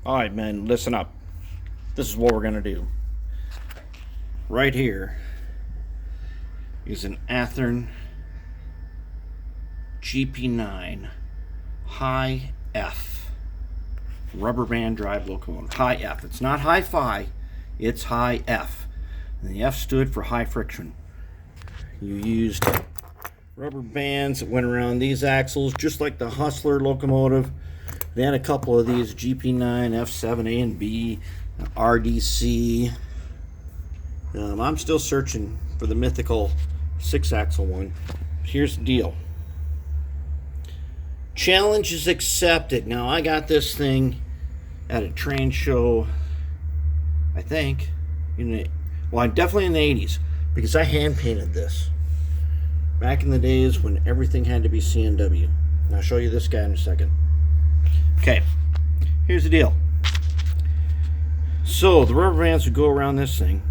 Alright, men, listen up. This is what we're going to do. Right here is an Athearn GP9 Hi-F rubber band drive locomotive. Hi-F. It's not Hi-Fi, it's Hi-F. And the F stood for high friction. You used rubber bands that went around these axles, just like the Hustler locomotive. They had a couple of these GP9 F7A and B, RDC. I'm still searching for the mythical 6-axle one. Here's the deal. Challenge is accepted. Now, I got this thing at a train show, I think, definitely in the 80s, because I hand painted this back in the days when everything had to be CNW. And I'll show you this guy in a second. Okay, here's the deal. So the rubber bands would go around this thing,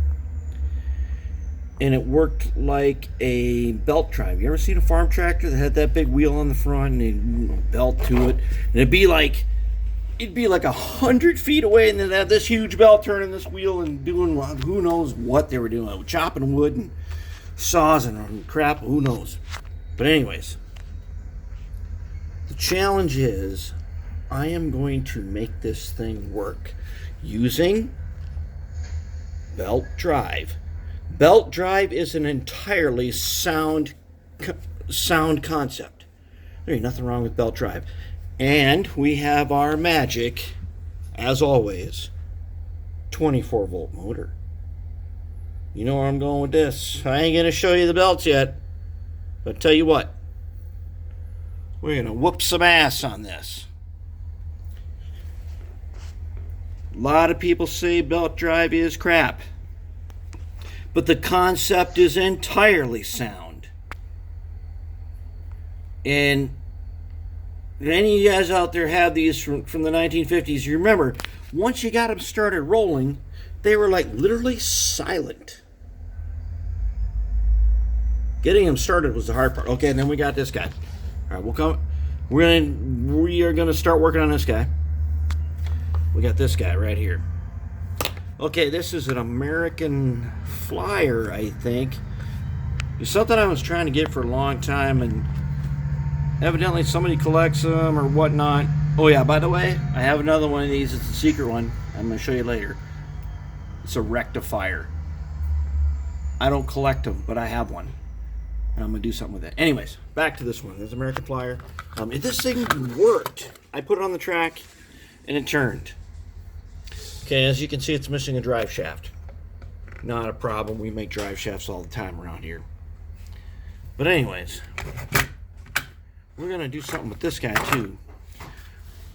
and it worked like a belt drive. You ever seen a farm tractor that had that big wheel on the front and a belt to it? And it'd be like 100 feet away, and then have this huge belt turning this wheel and doing who knows what they were doing, chopping wood and saws and crap, who knows. But anyways, the challenge is I am going to make this thing work using belt drive. Belt drive is an entirely sound concept. There ain't nothing wrong with belt drive. And we have our magic, as always, 24-volt motor. You know where I'm going with this. I ain't going to show you the belts yet, but I'll tell you what. We're going to whoop some ass on this. A lot of people say belt drive is crap, but the concept is entirely sound. And any of you guys out there have these from the 1950s, you remember, once you got them started rolling, they were like literally silent. Getting them started was the hard part. Okay, and then we got this guy. All right, we are gonna start working on this guy. We got this guy right here. Okay, this is an American Flyer, I think. It's something I was trying to get for a long time, and evidently somebody collects them or whatnot. Oh yeah, by the way, I have another one of these. It's a secret one. I'm going to show you later. It's a rectifier. I don't collect them, but I have one. And I'm going to do something with it. Anyways, back to this one. This American Flyer. If this thing worked, I put it on the track, and it turned. Okay, as you can see, it's missing a drive shaft. Not a problem. We make drive shafts all the time around here. But anyways, we're going to do something with this guy too.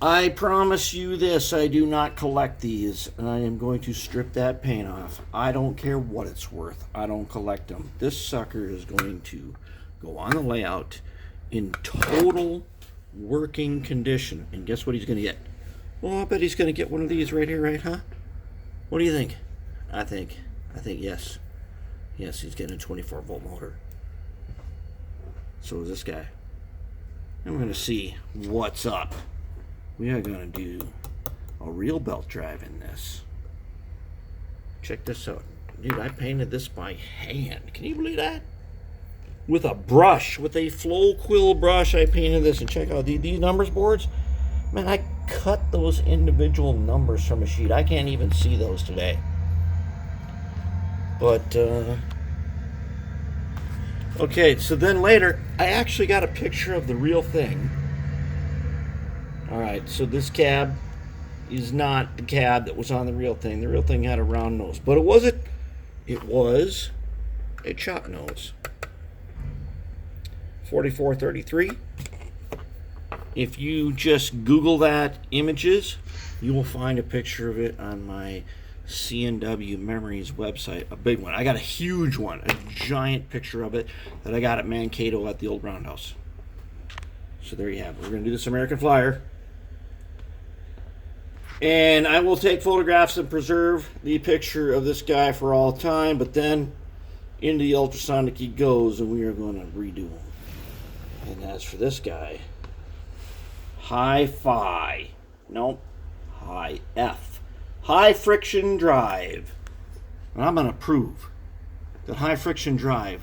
I promise you this, I do not collect these, and I am going to strip that paint off. I don't care what it's worth. I don't collect them. This sucker is going to go on the layout in total working condition. And guess what he's going to get? Well, I bet he's going to get one of these right here, right, huh? What do you think? I think yes. Yes, he's getting a 24-volt motor. So is this guy. And we're going to see what's up. We are going to do a real belt drive in this. Check this out. Dude, I painted this by hand. Can you believe that? With a brush, with a flow quill brush, I painted this. And check out these numbers boards. Man, I cut those individual numbers from a sheet. I can't even see those today. But, okay, so then later, I actually got a picture of the real thing. Alright, so this cab is not the cab that was on the real thing. The real thing had a round nose. But it was a chop nose. 4433. If you just Google that images, you will find a picture of it on my CNW Memories website. A big one. I got a huge one, a giant picture of it that I got at Mankato at the old roundhouse. So there you have it. We're going to do this American Flyer. And I will take photographs and preserve the picture of this guy for all time, but then into the ultrasonic he goes, and we are going to redo him. And as for this guy, Hi-Fi. Nope. Hi-F. High friction drive. And I'm going to prove that high friction drive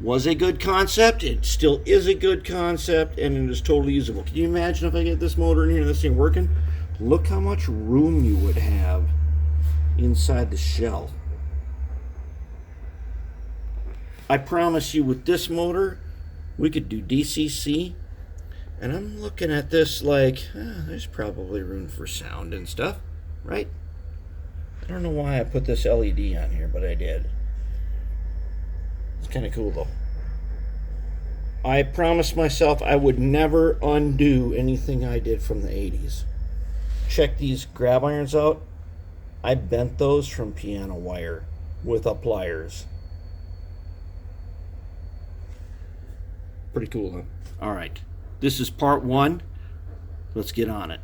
was a good concept. It still is a good concept, and it is totally usable. Can you imagine if I get this motor in here and this thing working? Look how much room you would have inside the shell. I promise you, with this motor, we could do DCC, and I'm looking at this like, there's probably room for sound and stuff, right? I don't know why I put this LED on here, but I did. It's kind of cool, though. I promised myself I would never undo anything I did from the 80s. Check these grab irons out. I bent those from piano wire with pliers. Pretty cool, huh? All right. This is part 1. Let's get on it.